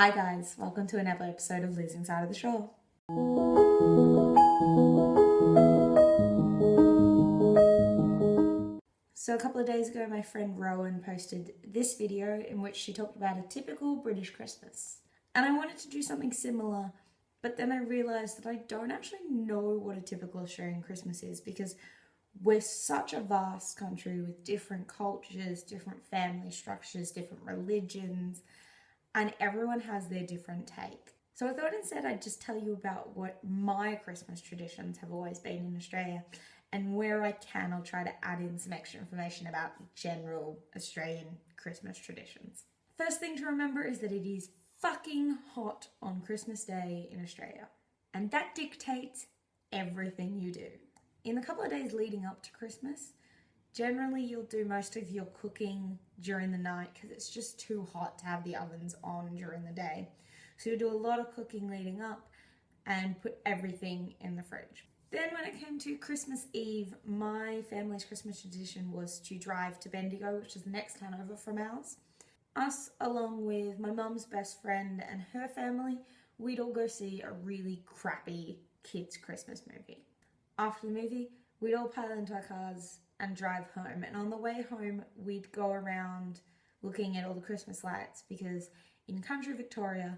Hi guys, welcome to another episode of Losing Side of the Shore. So a couple of days ago my friend Rowan posted this video in which she talked about a typical British Christmas. And I wanted to do something similar, but then I realised that I don't actually know what a typical Australian Christmas is because we're such a vast country with different cultures, different family structures, different religions, and everyone has their different take. So I thought instead I'd just tell you about what my Christmas traditions have always been in Australia, and where I can I'll try to add in some extra information about general Australian Christmas traditions. First thing to remember is that it is fucking hot on Christmas Day in Australia, and that dictates everything you do. In the couple of days leading up to Christmas, generally you'll do most of your cooking during the night because it's just too hot to have the ovens on during the day. So you'll do a lot of cooking leading up and put everything in the fridge. Then when it came to Christmas Eve, my family's Christmas tradition was to drive to Bendigo, which is the next town over from ours. Us, along with my mum's best friend and her family, we'd all go see a really crappy kids' Christmas movie. After the movie, we'd all pile into our cars and drive home. And on the way home, we'd go around looking at all the Christmas lights because in country Victoria,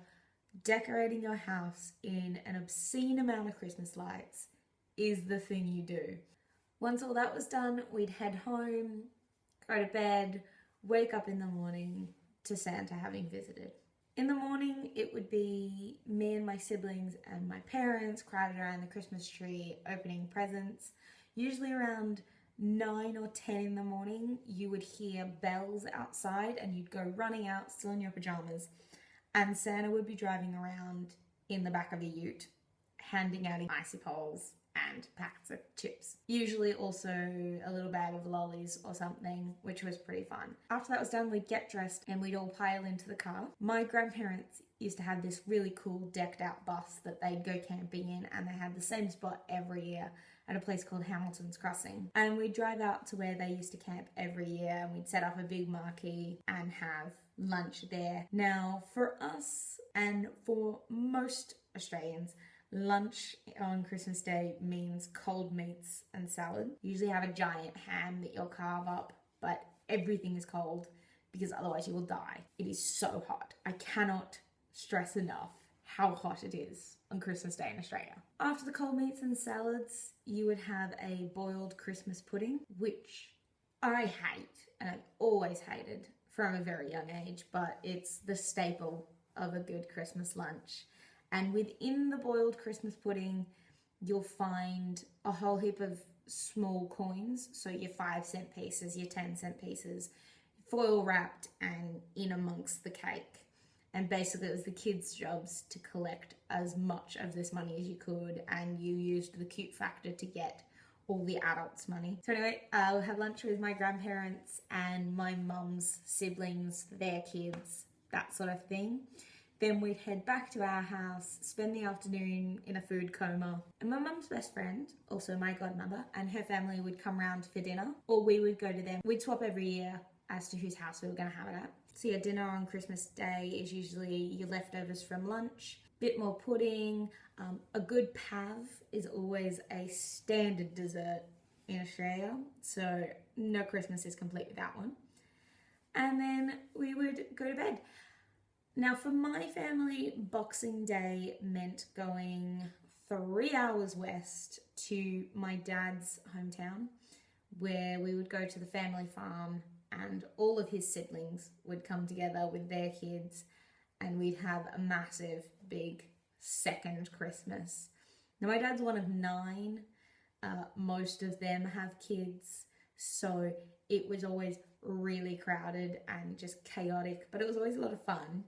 decorating your house in an obscene amount of Christmas lights is the thing you do. Once all that was done, we'd head home, go to bed, wake up in the morning to Santa having visited. In the morning, it would be me and my siblings and my parents crowded around the Christmas tree opening presents. Usually around 9 or 10 in the morning, you would hear bells outside and you'd go running out, still in your pajamas, and Santa would be driving around in the back of a ute, handing out icy poles and packets of chips. Usually also a little bag of lollies or something, which was pretty fun. After that was done, we'd get dressed and we'd all pile into the car. My grandparents used to have this really cool decked out bus that they'd go camping in, and they had the same spot every year at a place called Hamilton's Crossing. And we'd drive out to where they used to camp every year, and we'd set up a big marquee and have lunch there. Now, for us and for most Australians, lunch on Christmas Day means cold meats and salad. You usually have a giant ham that you'll carve up, but everything is cold because otherwise you will die. It is so hot. I cannot stress enough how hot it is on Christmas Day in Australia. After the cold meats and salads, you would have a boiled Christmas pudding, which I hate, and I've always hated from a very young age, but it's the staple of a good Christmas lunch. And within the boiled Christmas pudding, you'll find a whole heap of small coins. So your 5-cent pieces, your 10-cent pieces, foil wrapped and in amongst the cake. And basically it was the kids' jobs to collect as much of this money as you could, and you used the cute factor to get all the adults' money. So anyway, I'll have lunch with my grandparents and my mum's siblings, their kids, that sort of thing. Then we'd head back to our house, spend the afternoon in a food coma. And my mum's best friend, also my godmother, and her family would come round for dinner, or we would go to them. We'd swap every year as to whose house we were going to have it at. So yeah, dinner on Christmas Day is usually your leftovers from lunch, bit more pudding. A good pav is always a standard dessert in Australia, so no Christmas is complete without one. And then we would go to bed. Now for my family, Boxing Day meant going 3 hours west to my dad's hometown, where we would go to the family farm and all of his siblings would come together with their kids, and we'd have a massive, big second Christmas. Now my dad's one of 9. Most of them have kids, so it was always really crowded and just chaotic, but it was always a lot of fun.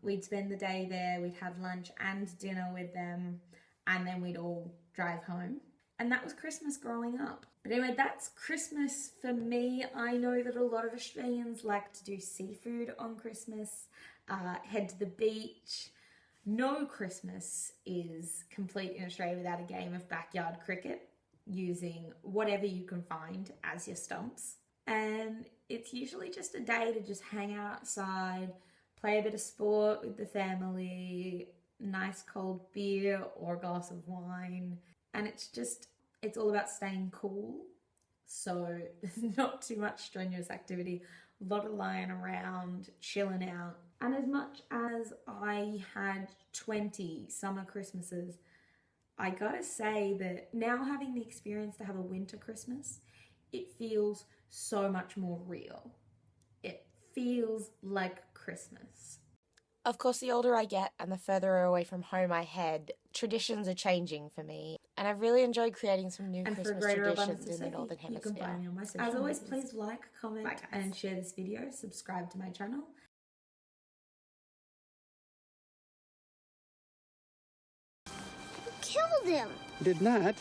We'd spend the day there, we'd have lunch and dinner with them, and then we'd all drive home. And that was Christmas growing up. But anyway, that's Christmas for me. I know that a lot of Australians like to do seafood on Christmas, head to the beach. No Christmas is complete in Australia without a game of backyard cricket, using whatever you can find as your stumps. And it's usually just a day to just hang out outside, play a bit of sport with the family, nice cold beer or a glass of wine. And it's all about staying cool. So there's not too much strenuous activity, a lot of lying around, chilling out. And as much as I had 20 summer Christmases, I gotta say that now having the experience to have a winter Christmas, it feels so much more real. It feels like Christmas. Of course, the older I get and the further away from home I head, traditions are changing for me. And I've really enjoyed creating some new Christmas traditions in the Northern Hemisphere. You can find me on my social As always, please like, comment, and share this video. Subscribe to my channel. Killed him. Did not.